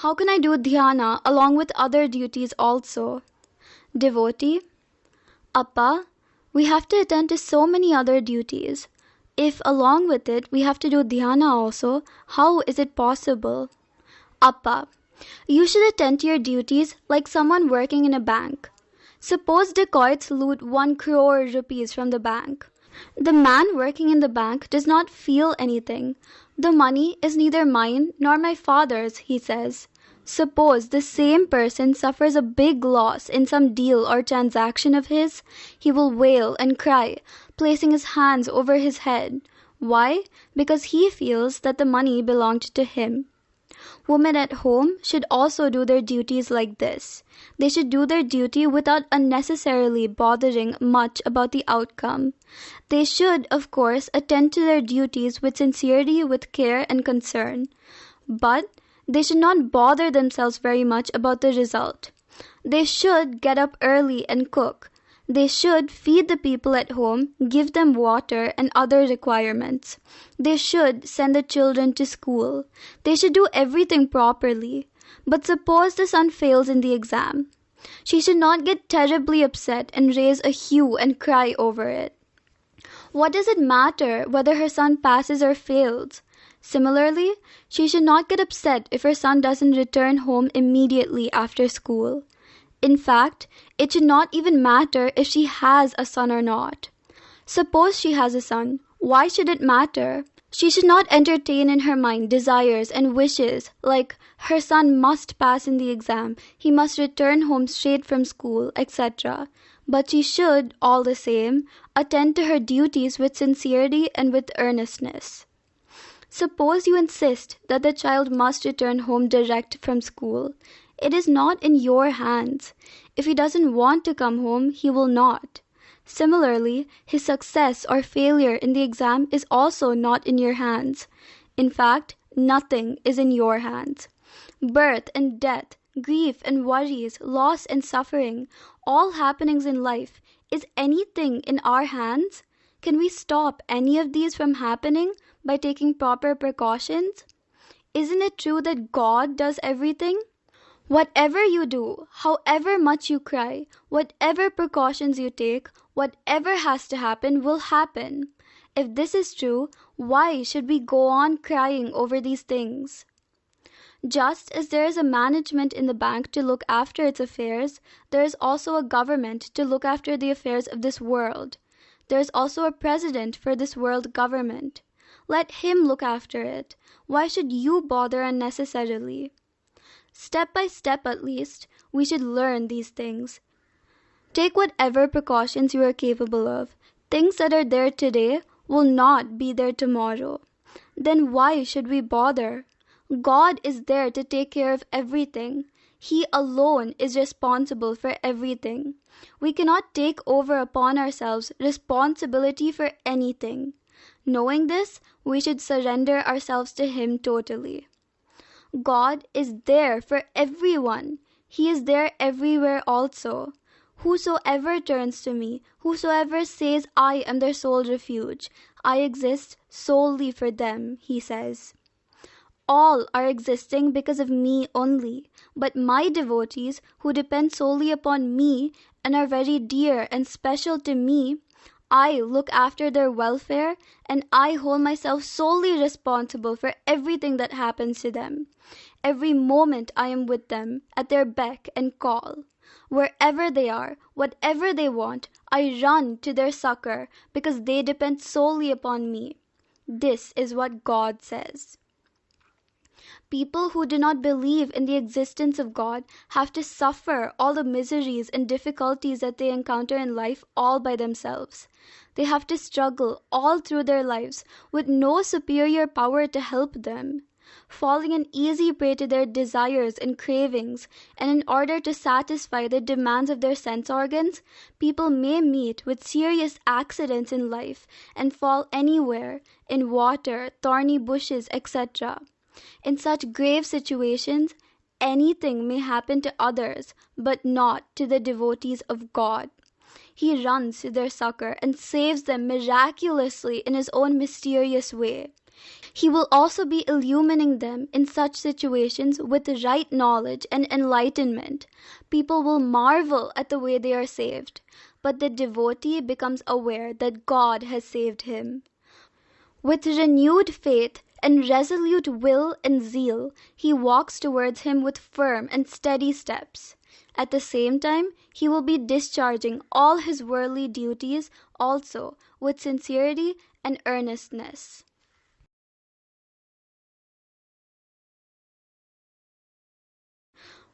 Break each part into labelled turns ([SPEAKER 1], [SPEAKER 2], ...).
[SPEAKER 1] How can I do dhyana along with other duties also? Devotee: Appa, we have to attend to so many other duties. If along with it we have to do dhyana also, how is it possible? Appa: You should attend to your duties like someone working in a bank. Suppose dacoits loot 1 crore rupees from the bank. The man working in the bank does not feel anything. The money is neither mine nor my father's, he says. Suppose the same person suffers a big loss in some deal or transaction of his, he will wail and cry, placing his hands over his head. Why? Because he feels that the money belonged to him. Women at home should also do their duties like this. They should do their duty without unnecessarily bothering much about the outcome. They should, of course, attend to their duties with sincerity, with care and concern. But they should not bother themselves very much about the result. They should get up early and cook. They should feed the people at home, give them water and other requirements. They should send the children to school. They should do everything properly. But suppose the son fails in the exam. She should not get terribly upset and raise a hue and cry over it. What does it matter whether her son passes or fails? Similarly, she should not get upset if her son doesn't return home immediately after school. In fact, it should not even matter if she has a son or not. Suppose she has a son, why should it matter? She should not entertain in her mind desires and wishes like her son must pass in the exam, he must return home straight from school, etc. But she should, all the same, attend to her duties with sincerity and with earnestness. Suppose you insist that the child must return home direct from school. It is not in your hands. If he doesn't want to come home, he will not. Similarly, his success or failure in the exam is also not in your hands. In fact, nothing is in your hands. Birth and death, grief and worries, loss and suffering, all happenings in life, is anything in our hands? Can we stop any of these from happening by taking proper precautions? Isn't it true that God does everything? Whatever you do, however much you cry, whatever precautions you take, whatever has to happen will happen. If this is true, why should we go on crying over these things? Just as there is a management in the bank to look after its affairs, there is also a government to look after the affairs of this world. There is also a president for this world government. Let him look after it. Why should you bother unnecessarily? Step by step at least, we should learn these things. Take whatever precautions you are capable of. Things that are there today will not be there tomorrow. Then why should we bother? God is there to take care of everything. He alone is responsible for everything. We cannot take over upon ourselves responsibility for anything. Knowing this, we should surrender ourselves to Him totally. God is there for everyone. He is there everywhere also. Whosoever turns to me, whosoever says I am their sole refuge, I exist solely for them, he says. All are existing because of me only, but my devotees who depend solely upon me and are very dear and special to me, I look after their welfare and I hold myself solely responsible for everything that happens to them. Every moment I am with them, at their beck and call. Wherever they are, whatever they want, I run to their succor because they depend solely upon me. This is what God says. People who do not believe in the existence of God have to suffer all the miseries and difficulties that they encounter in life all by themselves. They have to struggle all through their lives with no superior power to help them, falling an easy prey to their desires and cravings, and in order to satisfy the demands of their sense organs, people may meet with serious accidents in life and fall anywhere, in water, thorny bushes, etc. In such grave situations, anything may happen to others, but not to the devotees of God. He runs to their succor and saves them miraculously in His own mysterious way. He will also be illumining them in such situations with the right knowledge and enlightenment. People will marvel at the way they are saved, but the devotee becomes aware that God has saved him. With renewed faith and resolute will and zeal, he walks towards him with firm and steady steps. At the same time, he will be discharging all his worldly duties also with sincerity and earnestness.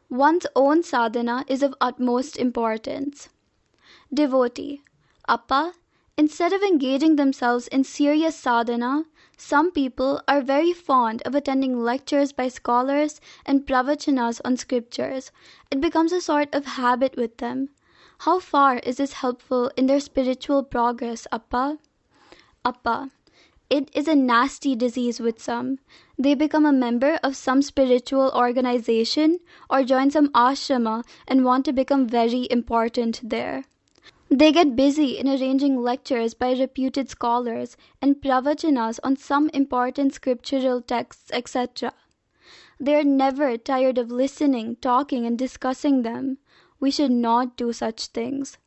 [SPEAKER 1] One's own sadhana is of utmost importance. Devotee. Appa, instead of engaging themselves in serious sadhana, some people are very fond of attending lectures by scholars and pravachanas on scriptures. It becomes a sort of habit with them. How far is this helpful in their spiritual progress, Appa? Appa. It is a nasty disease with some. They become a member of some spiritual organization or join some ashrama and want to become very important there. They get busy in arranging lectures by reputed scholars and pravachanas on some important scriptural texts, etc. They are never tired of listening, talking, and discussing them. We should not do such things.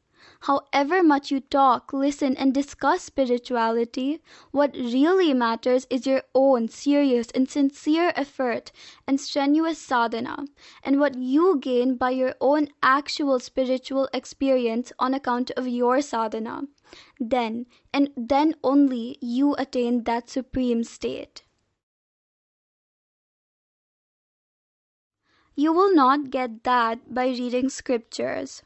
[SPEAKER 1] However much you talk, listen, and discuss spirituality, what really matters is your own serious and sincere effort and strenuous sadhana, and what you gain by your own actual spiritual experience on account of your sadhana. Then, and then only, you attain that supreme state. You will not get that by reading scriptures.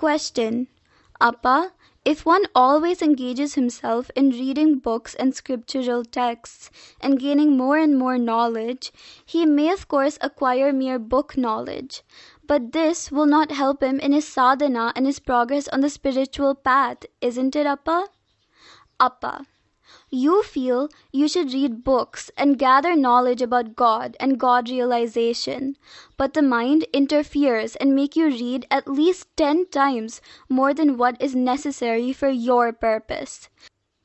[SPEAKER 1] Question. Appa, if one always engages himself in reading books and scriptural texts and gaining more and more knowledge, he may of course acquire mere book knowledge, but this will not help him in his sadhana and his progress on the spiritual path, isn't it, Appa? Appa. You feel you should read books and gather knowledge about God and God realization, but the mind interferes and makes you read at least 10 times more than what is necessary for your purpose.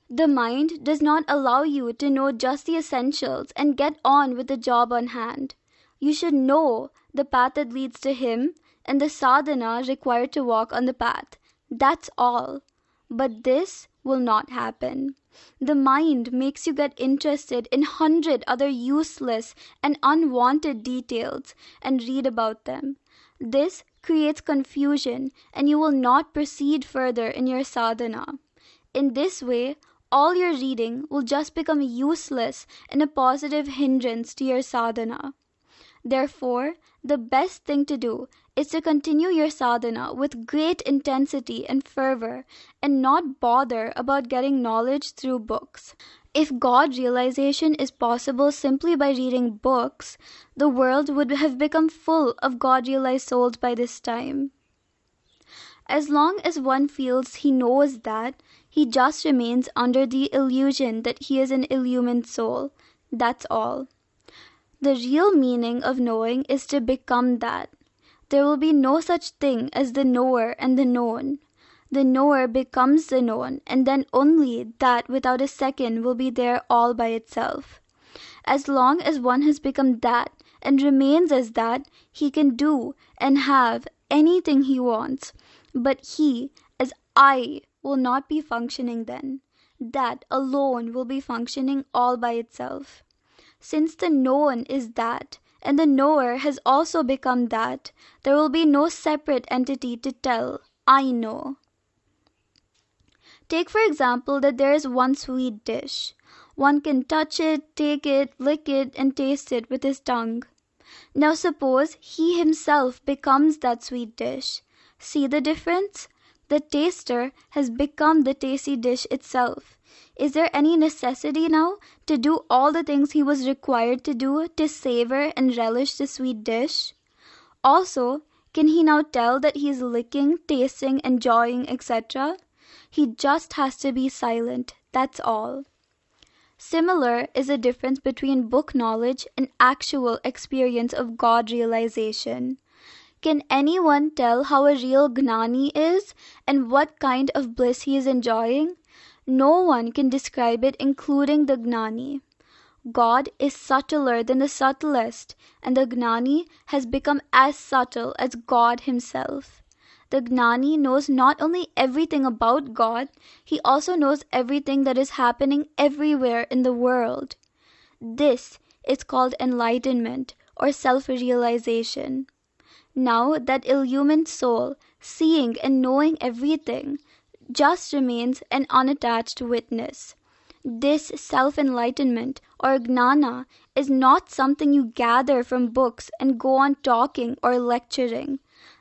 [SPEAKER 1] The mind does not allow you to know just the essentials and get on with the job on hand. You should know the path that leads to Him and the sadhana required to walk on the path. That's all. But this will not happen. The mind makes you get interested in 100 other useless and unwanted details and read about them. This creates confusion and you will not proceed further in your sadhana. In this way, all your reading will just become useless and a positive hindrance to your sadhana. Therefore, the best thing to do is to continue your sadhana with great intensity and fervor and not bother about getting knowledge through books. If God realization is possible simply by reading books, the world would have become full of God realized souls by this time. As long as one feels he knows that, he just remains under the illusion that he is an illumined soul. That's all. The real meaning of knowing is to become that. There will be no such thing as the knower and the known. The knower becomes the known, and then only that without a second will be there all by itself. As long as one has become that and remains as that, he can do and have anything he wants. But he, as I, will not be functioning then. That alone will be functioning all by itself. Since the known is that, and the knower has also become that, there will be no separate entity to tell, I know. Take for example that there is one sweet dish. One can touch it, take it, lick it, and taste it with his tongue. Now suppose he himself becomes that sweet dish. See the difference? The taster has become the tasty dish itself. Is there any necessity now to do all the things he was required to do to savor and relish the sweet dish? Also, can he now tell that he is licking, tasting, enjoying, etc.? He just has to be silent, that's all. Similar is the difference between book knowledge and actual experience of God realization. Can anyone tell how a real gnani is and what kind of bliss he is enjoying? No one can describe it, including the Gnani. God is subtler than the subtlest, and the Gnani has become as subtle as God himself. The Gnani knows not only everything about God, he also knows everything that is happening everywhere in the world. This is called enlightenment or self-realization. Now that illumined soul, seeing and knowing everything, just remains an unattached witness. This self-enlightenment or gnana is not something you gather from books and go on talking or lecturing.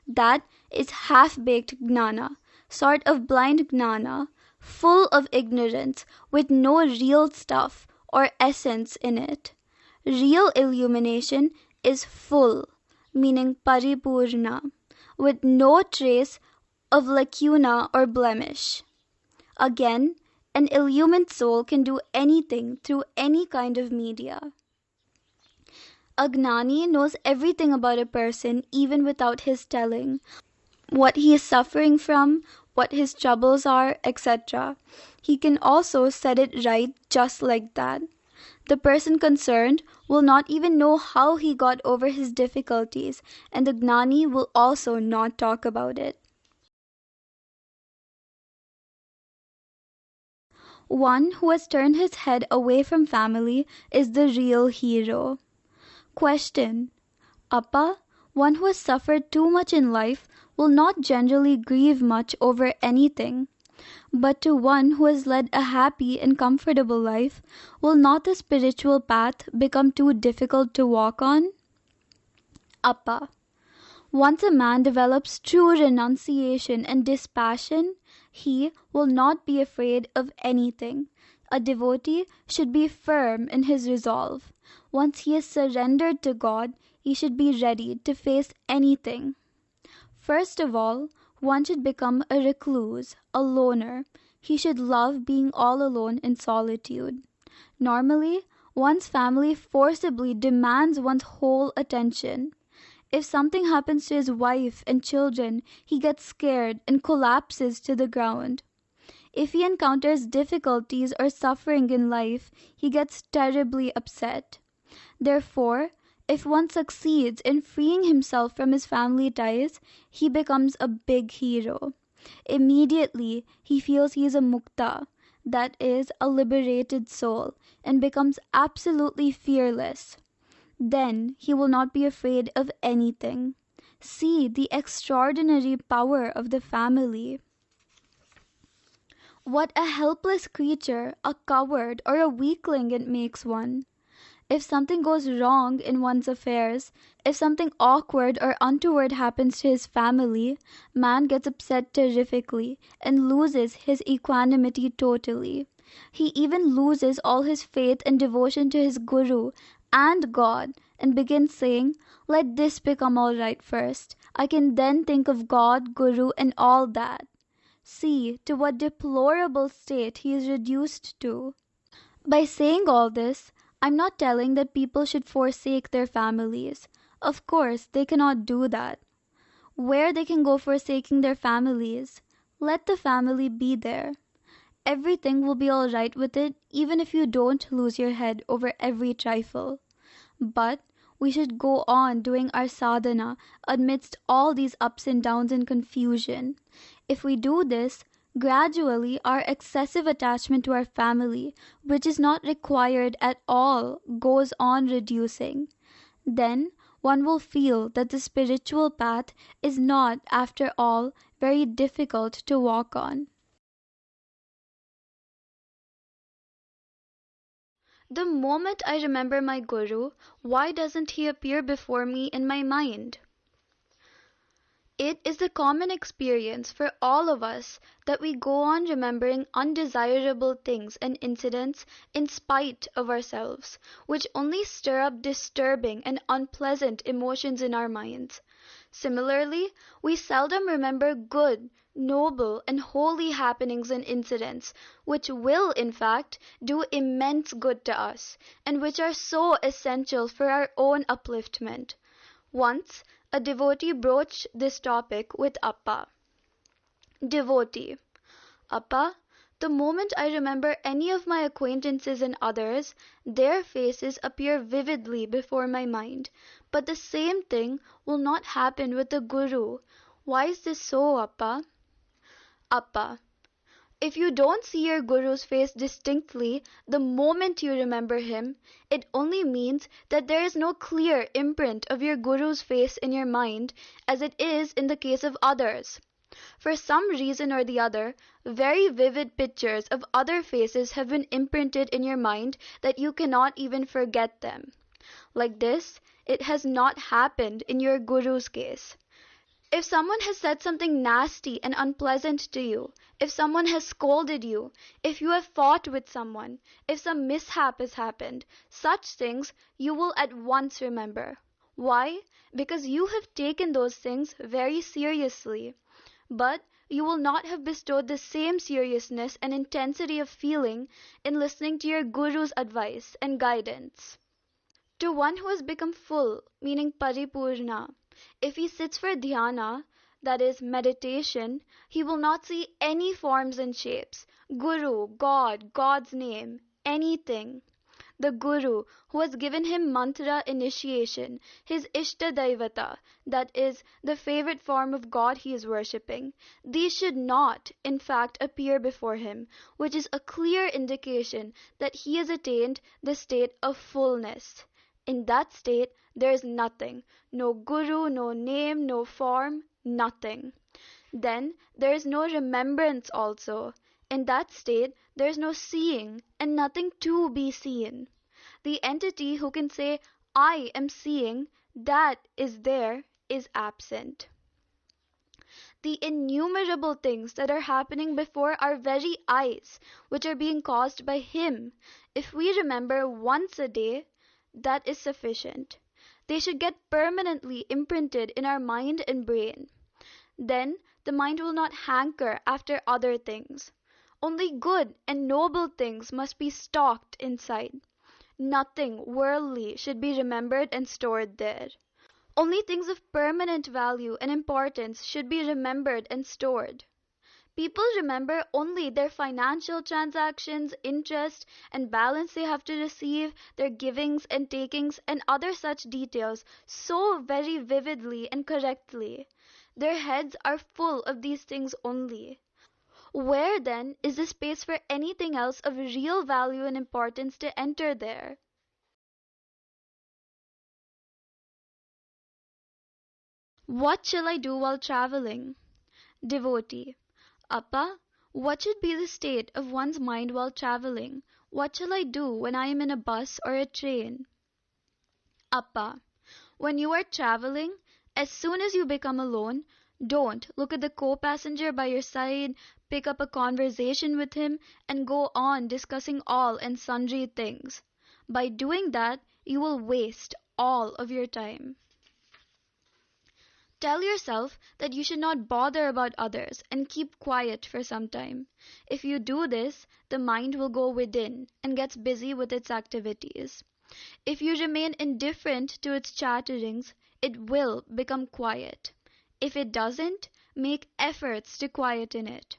[SPEAKER 1] That is half-baked gnana, sort of blind gnana, full of ignorance with no real stuff or essence in it. Real illumination is full, meaning paripurna, with no trace of lacuna or blemish. Again, an illumined soul can do anything through any kind of media. A gnani knows everything about a person even without his telling, what he is suffering from, what his troubles are, etc. He can also set it right just like that. The person concerned will not even know how he got over his difficulties, and the gnani will also not talk about it. One who has turned his head away from family is the real hero. Question. Appa, one who has suffered too much in life will not generally grieve much over anything. But to one who has led a happy and comfortable life, will not the spiritual path become too difficult to walk on? Appa. Once a man develops true renunciation and dispassion, he will not be afraid of anything. A devotee should be firm in his resolve. Once he is surrendered to God, he should be ready to face anything. First of all, one should become a recluse, a loner. He should love being all alone in solitude. Normally, one's family forcibly demands one's whole attention. If something happens to his wife and children, he gets scared and collapses to the ground. If he encounters difficulties or suffering in life, he gets terribly upset. Therefore, if one succeeds in freeing himself from his family ties, he becomes a big hero. Immediately, he feels he is a mukta, that is, a liberated soul, and becomes absolutely fearless. Then he will not be afraid of anything. See the extraordinary power of the family. What a helpless creature, a coward, or a weakling it makes one. If something goes wrong in one's affairs, if something awkward or untoward happens to his family, man gets upset terrifically and loses his equanimity totally. He even loses all his faith and devotion to his guru and God and begins saying, "Let this become all right first. I can then think of God, guru, and all that." See to what deplorable state he is reduced to. By saying all this, I'm not telling that people should forsake their families. Of course, they cannot do that. Where they can go forsaking their families, let the family be there. Everything will be all right with it, even if you don't lose your head over every trifle. But we should go on doing our sadhana amidst all these ups and downs and confusion. If we do this, gradually our excessive attachment to our family, which is not required at all, goes on reducing. Then one will feel that the spiritual path is not, after all, very difficult to walk on. The moment I remember my guru, why doesn't he appear before me in my mind? It is the common experience for all of us that we go on remembering undesirable things and incidents in spite of ourselves, which only stir up disturbing and unpleasant emotions in our minds. Similarly, we seldom remember good, noble, and holy happenings and incidents, which will, in fact, do immense good to us, and which are so essential for our own upliftment. Once, a devotee broached this topic with Appa. Devotee: Appa, The moment I remember any of my acquaintances and others, their faces appear vividly before my mind. But the same thing will not happen with the Guru. Why is this so, Appa? Appa, if you don't see your Guru's face distinctly the moment you remember him, it only means that there is no clear imprint of your Guru's face in your mind, as it is in the case of others. For some reason or the other, very vivid pictures of other faces have been imprinted in your mind that you cannot even forget them. Like this, it has not happened in your Guru's case. If someone has said something nasty and unpleasant to you, if someone has scolded you, if you have fought with someone, if some mishap has happened, such things you will at once remember. Why? Because you have taken those things very seriously. But you will not have bestowed the same seriousness and intensity of feeling in listening to your Guru's advice and guidance. To one who has become full, meaning paripurna, if he sits for dhyana, that is meditation, he will not see any forms and shapes, Guru, God, God's name, anything. The Guru, who has given him mantra initiation, his Ishta Daivata, that is, the favorite form of God he is worshipping, these should not, in fact, appear before him, which is a clear indication that he has attained the state of fullness. In that state, there is nothing, no Guru, no name, no form, nothing. Then there is no remembrance also. In that state, there is no seeing and nothing to be seen. The entity who can say, I am seeing, that is there, is absent. The innumerable things that are happening before our very eyes, which are being caused by him, if we remember once a day, that is sufficient. They should get permanently imprinted in our mind and brain. Then the mind will not hanker after other things. Only good and noble things must be stocked inside. Nothing worldly should be remembered and stored there. Only things of permanent value and importance should be remembered and stored. People remember only their financial transactions, interest, and balance they have to receive, their givings and takings, and other such details so very vividly and correctly. Their heads are full of these things only. Where then is the space for anything else of real value and importance to enter there? What shall I do while traveling? Devotee. Appa, what should be the state of one's mind while traveling? What shall I do when I am in a bus or a train? Appa, when you are traveling, as soon as you become alone, don't look at the co-passenger by your side, pick up a conversation with him, and go on discussing all and sundry things. By doing that, you will waste all of your time. Tell yourself that you should not bother about others and keep quiet for some time. If you do this, the mind will go within and gets busy with its activities. If you remain indifferent to its chatterings, it will become quiet. If it doesn't, make efforts to quieten it.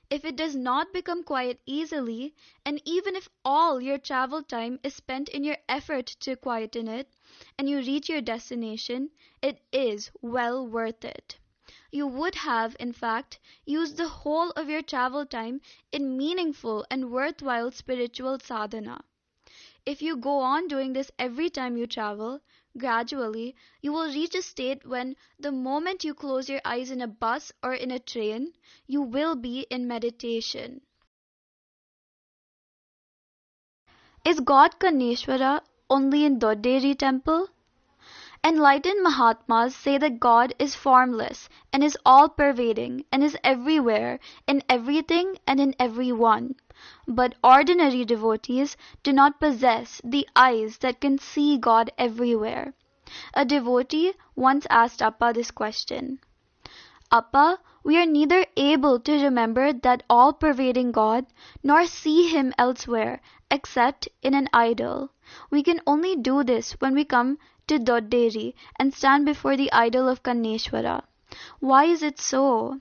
[SPEAKER 1] If it does not become quiet easily, and even if all your travel time is spent in your effort to quieten it, and you reach your destination, it is well worth it. You would have, in fact, used the whole of your travel time in meaningful and worthwhile spiritual sadhana. If you go on doing this every time you travel, gradually you will reach a state when, the moment you close your eyes in a bus or in a train, you will be in meditation. Is God Kanneshwara only in Dodderi temple? Enlightened Mahatmas say that God is formless and is all-pervading and is everywhere, in everything and in everyone. But ordinary devotees do not possess the eyes that can see God everywhere. A devotee once asked Appa this question. Appa, we are neither able to remember that all-pervading God, nor see Him elsewhere, except in an idol. We can only do this when we come to Dodderi and stand before the idol of Kanneshwara. Why is it so?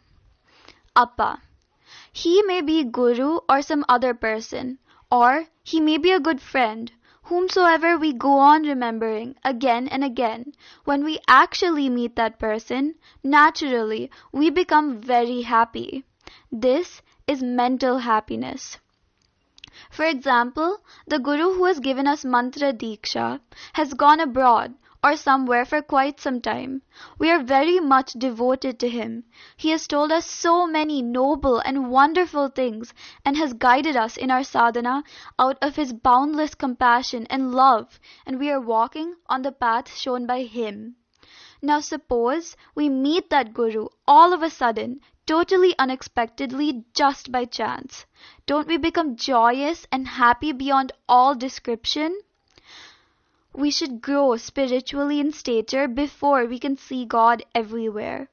[SPEAKER 1] Appa, He may be Guru or some other person, or he may be a good friend, whomsoever we go on remembering again and again. When we actually meet that person, naturally we become very happy. This is mental happiness. For example, the Guru who has given us mantra diksha has gone abroad or somewhere for quite some time. We are very much devoted to him. He has told us so many noble and wonderful things and has guided us in our sadhana out of his boundless compassion and love, and we are walking on the path shown by him. Now suppose we meet that Guru all of a sudden, totally unexpectedly, just by chance. Don't we become joyous and happy beyond all description? We should grow spiritually in stature before we can see God everywhere.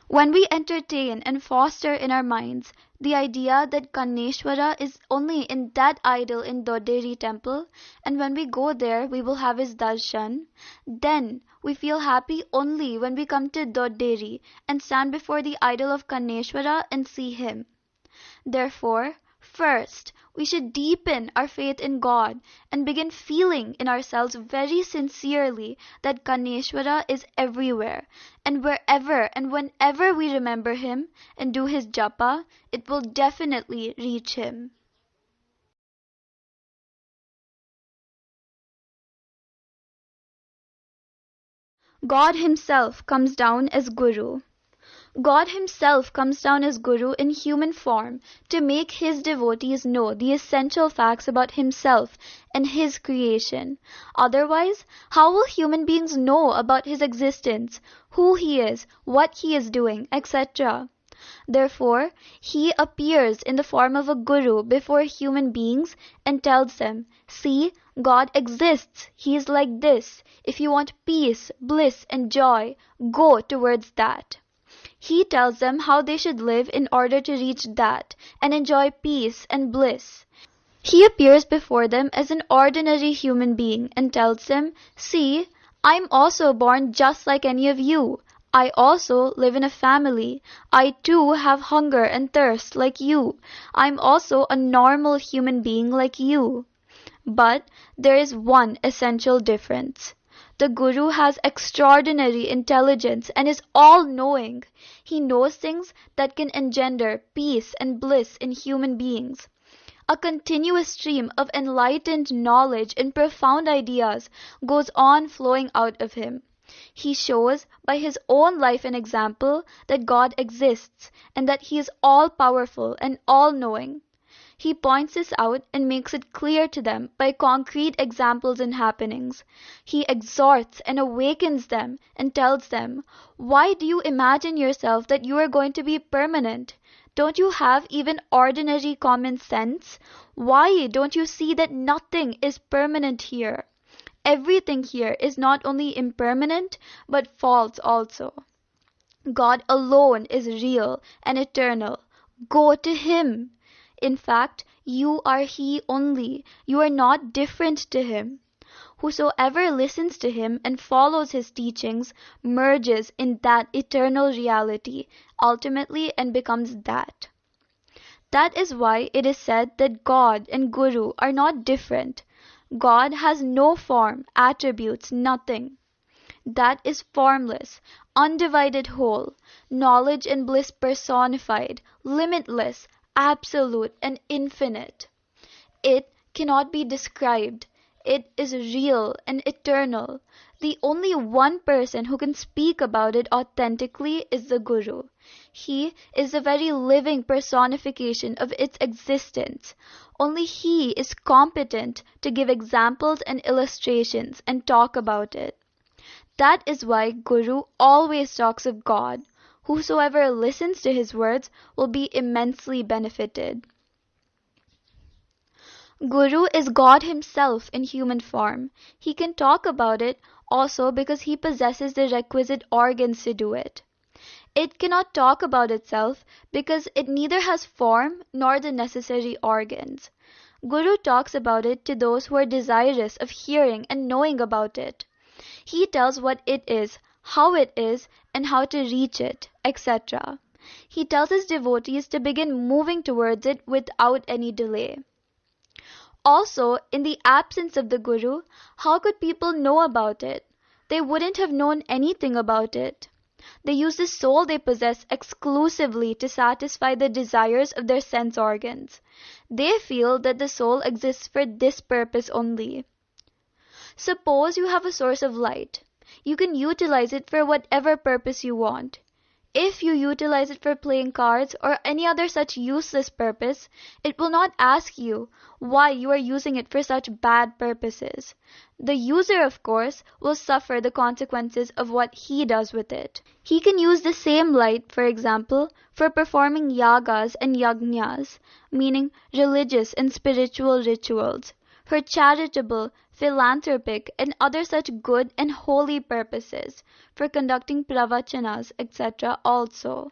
[SPEAKER 1] When we entertain and foster in our minds the idea that Kanneshwara is only in that idol in Dodderi temple, and when we go there we will have his darshan, then we feel happy only when we come to Dodderi and stand before the idol of Kanneshwara and see him. Therefore, first, we should deepen our faith in God and begin feeling in ourselves very sincerely that Kanneshwara is everywhere, and wherever and whenever we remember him and do his japa, it will definitely reach him. God himself comes down as Guru. God himself comes down as Guru in human form to make his devotees know the essential facts about himself and his creation. Otherwise, how will human beings know about his existence, who he is, what he is doing, etc.? Therefore, he appears in the form of a Guru before human beings and tells them, "See, God exists. He is like this. If you want peace, bliss, and joy, go towards that." He tells them how they should live in order to reach that and enjoy peace and bliss. He appears before them as an ordinary human being and tells them, "See, I'm also born just like any of you. I also live in a family. I too have hunger and thirst like you. I'm also a normal human being like you." But there is one essential difference. The Guru has extraordinary intelligence and is all-knowing. He knows things that can engender peace and bliss in human beings. A continuous stream of enlightened knowledge and profound ideas goes on flowing out of him. He shows by his own life and example that God exists and that he is all-powerful and all-knowing. He points this out and makes it clear to them by concrete examples and happenings. He exhorts and awakens them and tells them, "Why do you imagine yourself that you are going to be permanent? Don't you have even ordinary common sense? Why don't you see that nothing is permanent here? Everything here is not only impermanent, but false also. God alone is real and eternal. Go to him. In fact, you are he only. You are not different to him. Whosoever listens to him and follows his teachings merges in that eternal reality ultimately and becomes that." That is why it is said that God and Guru are not different. God has no form, attributes, nothing. That is formless, undivided whole, knowledge and bliss personified, limitless, absolute, and infinite. It cannot be described. It is real and eternal. The only one person who can speak about it authentically is the Guru. He is the very living personification of its existence. Only he is competent to give examples and illustrations and talk about it. That is why Guru always talks of God. Whosoever listens to his words will be immensely benefited. Guru is God himself in human form. He can talk about it also because he possesses the requisite organs to do it. It cannot talk about itself because it neither has form nor the necessary organs. Guru talks about it to those who are desirous of hearing and knowing about it. He tells what it is, how it is, and how to reach it, etc. he tells his devotees to begin moving towards it without any delay. Also, in the absence of the Guru, how could people know about it? They wouldn't have known anything about it. They use the soul they possess exclusively to satisfy the desires of their sense organs. They feel that the soul exists for this purpose only. Suppose you have a source of light. You can utilize it for whatever purpose you want. If you utilize it for playing cards or any other such useless purpose, it will not ask you why you are using it for such bad purposes. The user, of course, will suffer the consequences of what he does with it. He can use the same light, for example, for performing yagas and yajnas, meaning religious and spiritual rituals, for charitable, philanthropic, and other such good and holy purposes, for conducting pravachanas, etc. also.